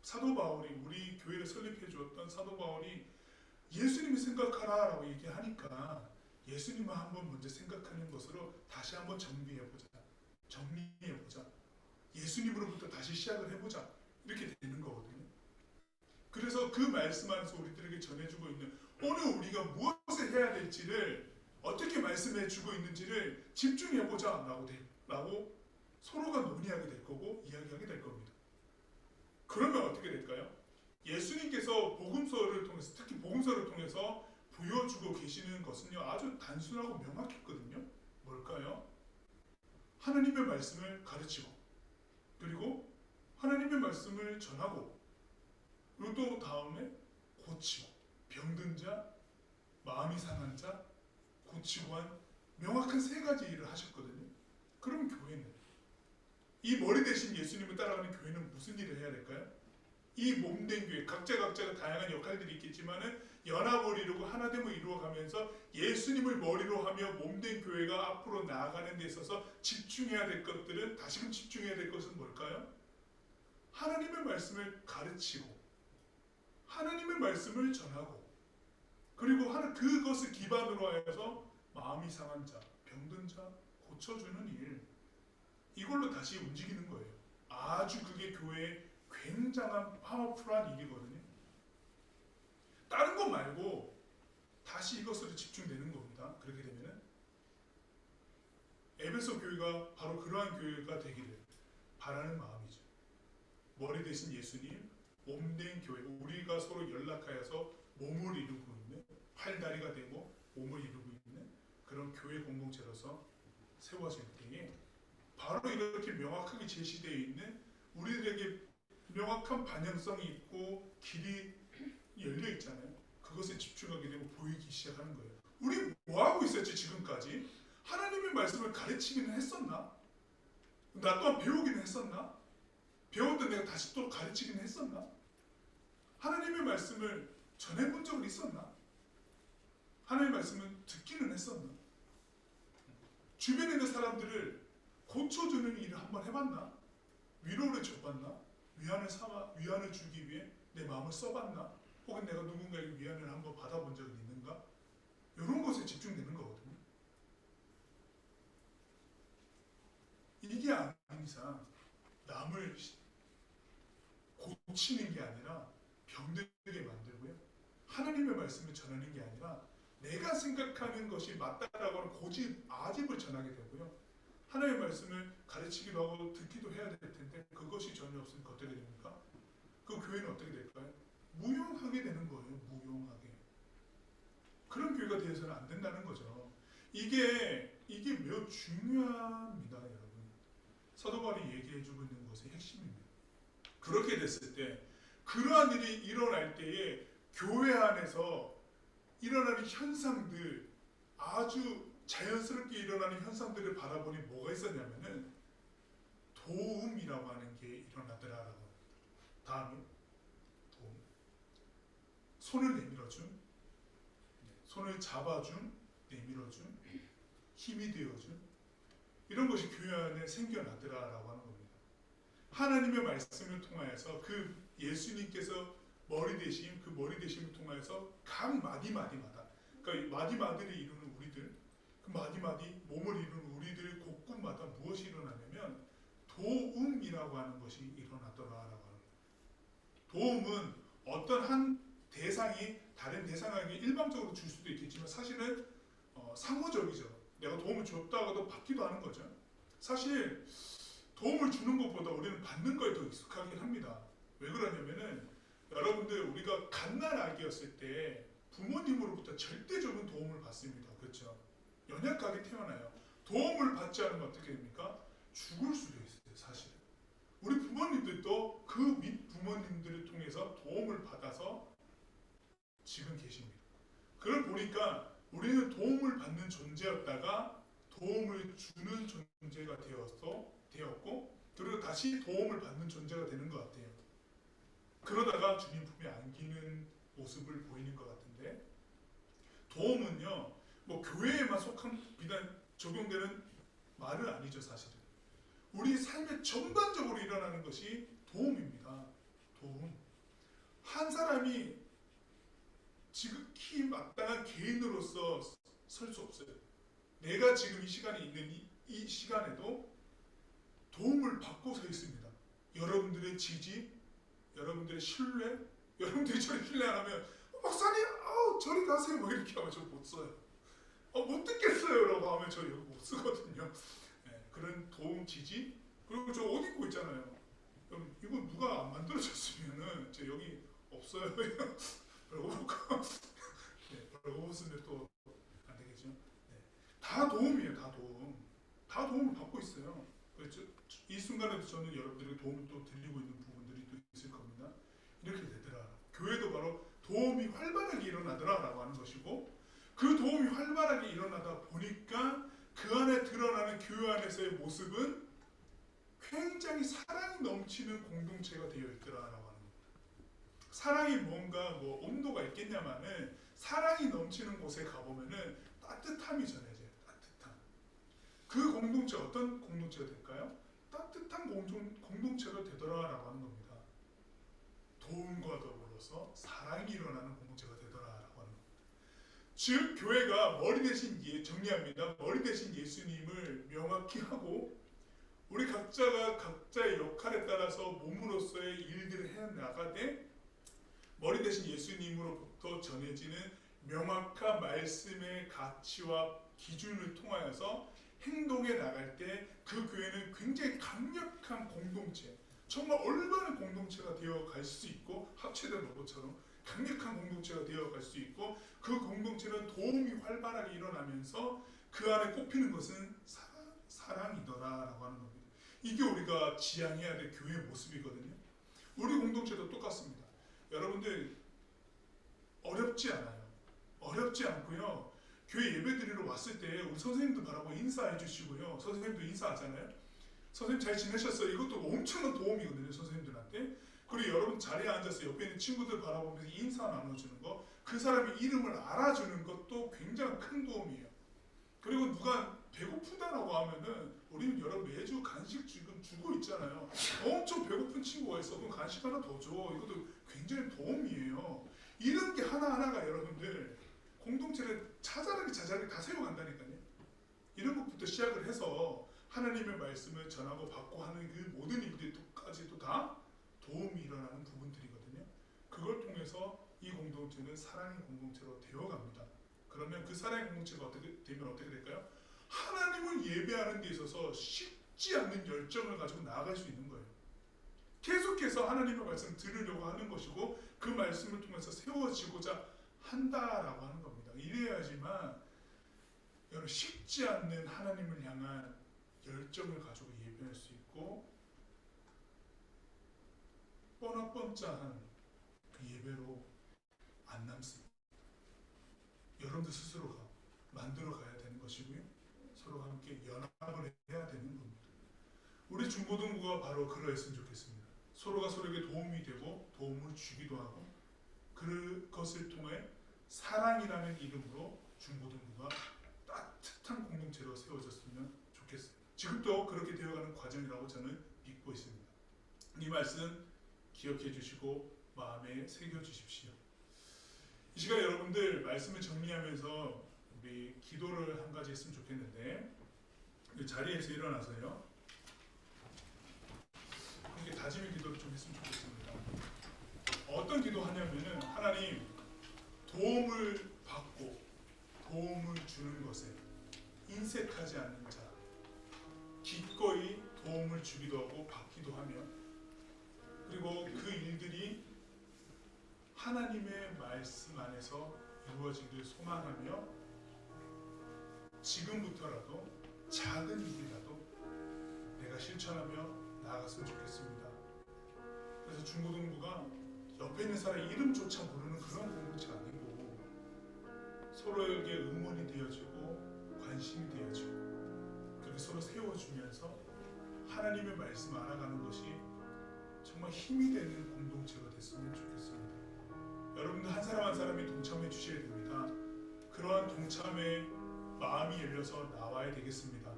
사도 바울이 우리 교회를 설립해 주었던 사도 바울이 예수님을 생각하라 라고 얘기하니까 예수님을 한번 먼저 생각하는 것으로 다시 한번 정리해보자. 예수님으로부터 다시 시작을 해보자. 이렇게 되는 거거든요. 그래서 그 말씀 안에서 우리들에게 전해주고 있는 오늘 우리가 무엇을 해야 될지를 어떻게 말씀해주고 있는지를 집중해보자 라고 서로가 논의하게 될 거고 이야기하게 될 겁니다. 그러면 어떻게 될까요? 예수님께서 복음서를 통해서 특히 복음서를 통해서 보여주고 계시는 것은요 아주 단순하고 명확했거든요. 뭘까요? 하나님의 말씀을 가르치고 그리고 하나님의 말씀을 전하고 그리고 또 다음에 고치고 병든 자, 마음이 상한 자 고치고 한 명확한 세 가지 일을 하셨거든요. 그럼 교회는 이 머리 대신 예수님을 따라가는 교회는 무슨 일을 해야 될까요? 이 몸된 교회 각자가 다양한 역할들이 있겠지만은 연합을 이루고 하나됨을 이루어가면서 예수님을 머리로 하며 몸된 교회가 앞으로 나아가는 데 있어서 집중해야 될 것들은 다시금 집중해야 될 것은 뭘까요? 하나님의 말씀을 가르치고 하나님의 말씀을 전하고 그리고 그것을 기반으로 하여서 마음이 상한 자, 병든 자 고쳐주는 일 이걸로 다시 움직이는 거예요. 아주 그게 교회의 굉장한 파워풀한 일이거든요. 다른 것 말고 다시 이것으로 집중되는 겁니다. 그렇게 되면은 에베소 교회가 바로 그러한 교회가 되기를 바라는 마음이죠. 머리 대신 예수님, 몸된 교회, 우리가 서로 연락하여서 몸을 이루고 있는 팔다리가 되고 몸을 이루고 있는 그런 교회 공동체로서 세워질 때에 바로 이렇게 명확하게 제시되어 있는 우리들에게 명확한 반영성이 있고 길이 열려 있잖아요. 그것에 집중하게 되고 보이기 시작하는 거예요. 우리 뭐 하고 있었지 지금까지? 하나님의 말씀을 가르치기는 했었나? 나 또한 배우기는 했었나? 배웠던 내가 다시 또 가르치기는 했었나? 하나님의 말씀을 전해본 적은 있었나? 하나님의 말씀을 듣기는 했었나? 주변에 있는 사람들을 고쳐주는 일을 한번 해봤나? 위로를 줘봤나? 위안을 주기 위해 내 마음을 써봤나? 혹은 내가 누군가에게 위안을 한번 받아본 적은 있는가? 이런 것에 집중되는 거거든요. 이게 아닌 이상 남을 고치는 게 아니라 병들게 만들고요. 하나님의 말씀을 전하는 게 아니라 내가 생각하는 것이 맞다라고 하는 고집, 아집을 전하게 되고요. 하나님의 말씀을 가르치기도 하고 듣기도 해야 될 텐데 그것이 전혀 없으니까 어떻게 됩니까? 그 교회는 어떻게 될까요? 무용하게 되는 거예요. 무용하게. 그런 교회가 되어서는 안 된다는 거죠. 이게 매우 중요합니다, 여러분. 사도 바울이 얘기해주고 있는 것의 핵심입니다. 그렇게 됐을 때 그러한 일이 일어날 때에 교회 안에서 일어나는 현상들 아주 자연스럽게 일어나는 현상들을 바라보니 뭐가 있었냐면은 도움이라고 하는 게 일어나더라라고. 다음에 도움. 손을 내밀어줌, 손을 잡아줌, 내밀어줌, 힘이 되어줌 이런 것이 교회 안에 생겨나더라라고 하는 겁니다. 하나님의 말씀을 통하여서 그 예수님께서 머리 되심, 그 머리 되심을 통하여서 각 마디마디마다, 그러니까 마디마디를 이루는 우리들, 그 마디마디 몸을 이루는 우리들 곳곳마다 무엇이 일어나냐면 도움이라고 하는 것이 일어나더라라고 하는 거예요. 도움은 어떤 한 대상이 다른 대상에게 일방적으로 줄 수도 있겠지만 사실은 상호적이죠. 내가 도움을 줬다가도 받기도 하는 거죠. 사실 도움을 주는 것보다 우리는 받는 거에 더 익숙하긴 합니다. 왜 그러냐면은 여러분들 우리가 갓난아기였을 때 부모님으로부터 절대적인 도움을 받습니다. 그렇죠? 연약하게 태어나요. 도움을 받지 않으면 어떻게 됩니까? 죽을 수도 있어요. 사실은. 우리 부모님들도 그 밑 부모님들을 통해서 도움을 받아서 지금 계십니다. 그걸 보니까 우리는 도움을 받는 존재였다가 도움을 주는 존재가 되었고 그리고 다시 도움을 받는 존재가 되는 것 같아요. 그러다가 주님 품에 안기는 모습을 보이는 것 같은데 도움은요 뭐 교회에만 속한 비단 적용되는 말은 아니죠. 사실은 우리 삶의 전반적으로 일어나는 것이 도움입니다. 도움. 한 사람이 지극히 마땅한 개인으로서 설 수 없어요. 내가 지금 이 시간에 있는 이 시간에도 도움을 받고 서 있습니다. 여러분들의 지지, 여러분들의 신뢰, 여러분들이 저를 신뢰 안 하면 목사님, 저리 가세요. 뭐 이렇게 하면 저 못 써요. 못 듣겠어요. 라고 하면 저 여기 못 쓰거든요. 네, 그런 도움, 지지, 그리고 저 옷 입고 있잖아요. 그럼 이거 누가 안 만들어줬으면은 저 여기 없어요. 벌거벗고 네, 벌거벗으면 또 안 되겠죠. 네. 다 도움이에요. 다 도움. 다 도움을 받고 있어요. 그렇죠? 이 순간에도 저는 여러분들에게 도움을 또 드리고 있는 부분들이 또 있을 겁니다. 이렇게 되더라. 교회도 바로 도움이 활발하게 일어나더라라고 하는 것이고 그 도움이 활발하게 일어나다 보니까 그 안에 드러나는 교회 안에서의 모습은 굉장히 사랑이 넘치는 공동체가 되어 있더라라고 하는 겁니다. 사랑이 뭔가 뭐 온도가 있겠냐마는 사랑이 넘치는 곳에 가보면은 따뜻함이 전해져요. 따뜻함. 그 공동체 어떤 공동체가 될까요? 따뜻한 공동체가 되더라라고 하는 겁니다. 도움과 더불어서 사랑이 일어나는 공동체가 되더라라고 하는 겁니다. 즉 교회가 머리 대신 정리합니다. 머리 대신 예수님을 명확히 하고 우리 각자가 각자의 역할에 따라서 몸으로서의 일들을 해나가되 머리 대신 예수님으로부터 전해지는 명확한 말씀의 가치와 기준을 통하여서 행동에 나갈 때 그 교회는 굉장히 강력한 공동체, 정말 올바른 공동체가 되어갈 수 있고 합체된 로봇처럼 강력한 공동체가 되어갈 수 있고 그 공동체는 도움이 활발하게 일어나면서 그 안에 꼽히는 것은 사랑이더라라고 하는 겁니다. 이게 우리가 지향해야 될 교회의 모습이거든요. 우리 공동체도 똑같습니다. 여러분들 어렵지 않아요. 어렵지 않고요. 교회 예배 드리러 왔을 때 우리 선생님도 바라고 인사해 주시고요. 선생님도 인사하잖아요. 선생님 잘 지내셨어요? 이것도 엄청난 도움이거든요. 선생님들한테. 그리고 여러분 자리에 앉아서 옆에 있는 친구들 바라보면서 인사 나눠주는 거, 그 사람의 이름을 알아주는 것도 굉장히 큰 도움이에요. 그리고 누가 배고프다라고 하면은 우리는 매주 간식 지금 주고 있잖아요. 엄청 배고픈 친구가 있어. 그럼 간식 하나 더 줘. 이것도 굉장히 도움이에요. 이런 게 하나하나가 여러분들 공동체를 자잘하게 다 세워간다니까요. 이런 것부터 시작을 해서 하나님의 말씀을 전하고 받고 하는 그 모든 일들까지도 다 도움이 일어나는 부분들이거든요. 그걸 통해서 이 공동체는 사랑의 공동체로 되어갑니다. 그러면 그 사랑의 공동체가 어떻게 될까요? 하나님을 예배하는 데 있어서 식지 않는 열정을 가지고 나아갈 수 있는 거예요. 계속해서 하나님의 말씀을 들으려고 하는 것이고 그 말씀을 통해서 세워지고자 한다라고 하는 겁니다. 이래야지만 여러분 식지 않는 하나님을 향한 열정을 가지고 예배할 수 있고 뻔뻔짜한 그 예배로 안 남습니다. 여러분들 스스로가 만들어 가야 되는 것이고요. 서로 함께 연합을 해야 되는 겁니다. 우리 중고등부가 바로 그러했으면 좋겠습니다. 서로가 서로에게 도움이 되고 도움을 주기도 하고 그것을 통해 사랑이라는 이름으로 중고등부가 따뜻한 공동체로 세워졌으면 좋겠습니다. 지금도 그렇게 되어가는 과정이라고 저는 믿고 있습니다. 이 말씀 기억해 주시고 마음에 새겨 주십시오. 이 시간 여러분들 말씀을 정리하면서 우리 기도를 한 가지 했으면 좋겠는데, 그 자리에서 일어나서요 함께 다짐의 기도를 좀 했으면 좋겠습니다. 어떤 기도 하냐면은, 하나님, 도움을 받고 도움을 주는 것에 인색하지 않는 자, 기꺼이 도움을 주기도 하고 받기도 하며, 그리고 그 일들이 하나님의 말씀 안에서 이루어지기를 소망하며 지금부터라도 작은 일이라도 내가 실천하며 나아갔으면 좋겠습니다. 그래서 중고등부가 옆에 있는 사람의 이름조차 모르는 그런 공동체가 아니고 서로에게 응원이 되어지고 관심이 되어지고 그렇게 서로 세워주면서 하나님의 말씀을 알아가는 것이 정말 힘이 되는 공동체가 됐으면 좋겠습니다. 여러분들 한 사람 한 사람이 동참해 주셔야 됩니다. 그러한 동참에 마음이 열려서 나와야 되겠습니다.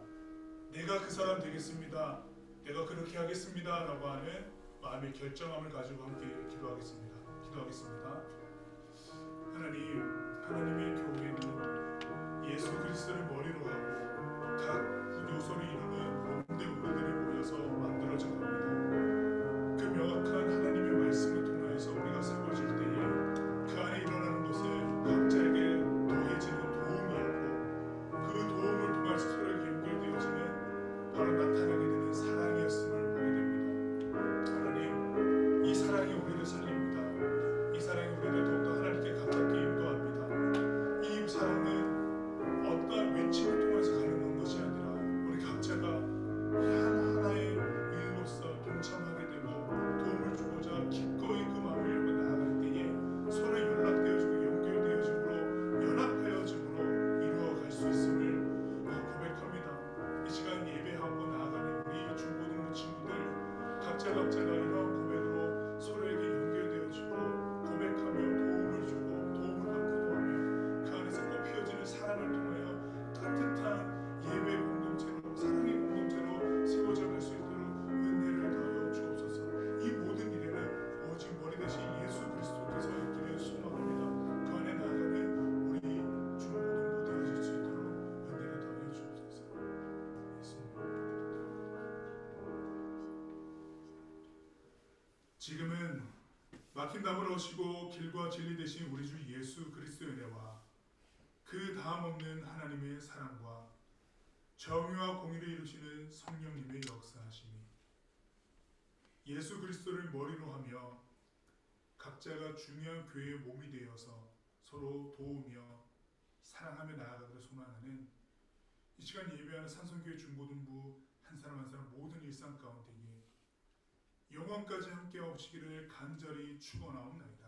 내가 그 사람 되겠습니다. 내가 그렇게 하겠습니다. 라고 하는 마음의 결정함을 가지고 함께 기도하겠습니다. 하나님, 하나님의 교회는 예수 그리스도를 머리로 하고 각 요소를 이루는 몸대 우리들이 모여서 만들어진 겁니다. 그 명확한 하나님의 말씀을 통하여서 우리가 세워질 때에 그 안에 일어나는 것은 각자에게 더해지는 도움이었고, 그 도움을 통해서 서로에게 연결되어지는 바로 나타나게 되는 사랑이었음을 보게 됩니다. 하나님, 이 사랑이 우리를 살립니다. 이 사랑이 우리를 더욱더 하나님께 가깝게 인도합니다. 이 사랑은 어떠한 외침을 통해서 가능한 것이 아니라 우리 각자가 하나의 일로서 동참하게 되고 도움을 주고자 기꺼이 그 마음을 열고 나아갈 때에 서로 연락되어지고 연결되어짐으로 연합하여짐으로 이루어갈 수 있음을 고백합니다. 이 시간 예배하고 나아가는 우리 중고등부 친구들 각자가 이러한 고백으로 서로에게 연결되어지고 고백하며 도움을 주고 도움을 받기도 하며 그 안에서 꽃피어지는 사랑을 통하여 따뜻한 예배 공동체로 사랑의 공동체로 세워져 갈 수 있도록 은혜를 더하여 주옵소서. 이 모든 일에는 오직 머리 대신 예수 그리스도께서 있기를 소망합니다. 그 안에 나아가는 우리 중고등부 되어질 수 있도록 은혜를 더하여 주옵소서. 지금은 막힌 담을 오시고 길과 진리 되신 우리 주 예수 그리스도의 은혜와 그 다음 없는 하나님의 사랑과 정의와 공의를 이루시는 성령님의 역사하심이 예수 그리스도를 머리로 하며 각자가 중요한 교회의 몸이 되어서 서로 도우며 사랑하며 나아가기를 소망하는 이 시간 예배하는 산성교회 중고등부 한 사람 한 사람 모든 일상 가운데에 영원까지 함께 하시기를 간절히 축원하옵나이다.